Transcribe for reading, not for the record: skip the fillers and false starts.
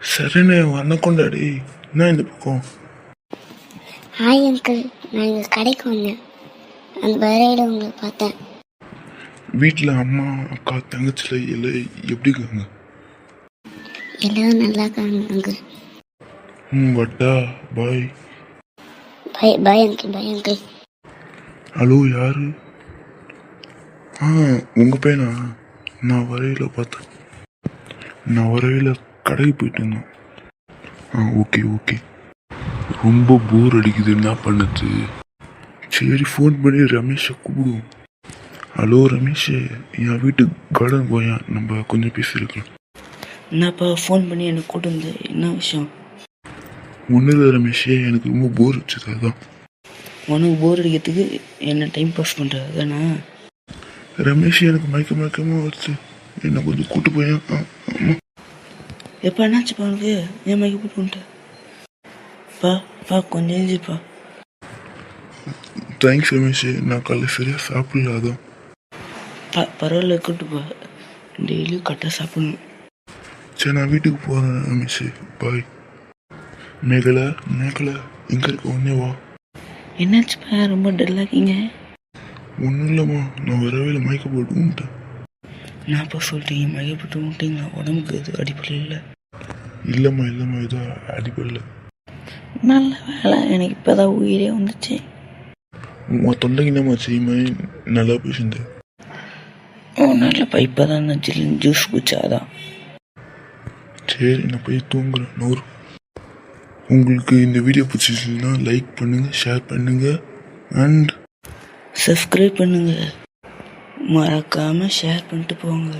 சரிண்ணே வணக்கம் டாடி. என்ன இந்த பக்கம்? ஹாய் அங்கிள், நான் எங்கள் கடைக்கு வந்தேன். அந்த வரையில் உங்களை பார்த்தேன். வீட்டில் அம்மா அக்கா தங்கச்சில எல்லாம் எப்படி இருக்காங்க? எல்லோரும் நல்லா இருக்காங்க அங்கிள். வட்டா bye. Bye uncle, bye uncle. Hello யாரு? உங்கள் பையனா? நான் வரையில் பார்த்தேன். நான் வரையில் கடைக்கு போயிட்டு இருந்தேன். Okay okay. ரொம்ப போர் அடிக்குது, என்ன பண்ணுது? சரி ஃபோன் பண்ணி ரமேஷை கூப்பிடுவோம். ஹலோ ரமேஷ், என் வீட்டுக்கு கார்டன் போயா, நம்ம கொஞ்சம் பேசியிருக்கலாம். என்னப்பா ஃபோன் பண்ணி எனக்கு கூட்டு வந்து என்ன விஷயம்? ஒன்றும் இல்லை ரமேஷ், எனக்கு ரொம்ப போர் வச்சுது, அதான். உனக்கு போர் அடிக்கிறதுக்கு என்ன டைம் பாஸ் பண்ணுறது தானே? ரமேஷ் எனக்கு மயக்கமாக வருது, என்னை கொஞ்சம் கூட்டு போயா. ஆமாம். எப்போ என்னாச்சுப்பா உனக்கு? ஏன் மயக்க போட்டு வந்துட்ட? பா கொஞ்சம் எழுதிப்பா. தேங்க்ஸ் ரமேஷ், நான் காலையில் சரியாக சாப்பிடல, அதான். பரவாயில்ல, கூட்டுப்பா. டெய்லியும் கரெக்டாக சாப்பிடணும். சரி நான் வீட்டுக்கு போகிறேன் ரமேஷ், பாய். மேகலை எங்கே இருக்க? ஒன்றே வா. என்னாச்சுப்பா ரொம்ப டல்லாக்கீங்க? ஒன்றும் இல்லைம்மா, நான் வரவே மயக்க போட்டு விட்டேன். நான்ப்பா சொல்லிட்டீங்க மயக்க போட்டு விட்டீங்களா? உடம்புக்கு எது அடிப்படை இல்லை? இல்லைம்மா ஏதோ அடிப்படல. நல்ல வேலை, எனக்கு இப்போ தான் உயிரே வந்துச்சு. உன் தொண்டைக்கு என்னம்மா செய்யுமா? நல்லா பேசுந்த. நல்லப்பா, இப்போ தான் நான் ஜில்லுன்னு ஜூஸ் குடிச்சாதான். சரி நான் போய் தூங்குறேன். நூறு. உங்களுக்கு இந்த வீடியோ பிடிச்சிருச்சுன்னா லைக் பண்ணுங்கள், ஷேர் பண்ணுங்கள் அண்ட் சப்ஸ்கிரைப் பண்ணுங்கள். மறக்காமல் ஷேர் பண்ணிட்டு போங்க.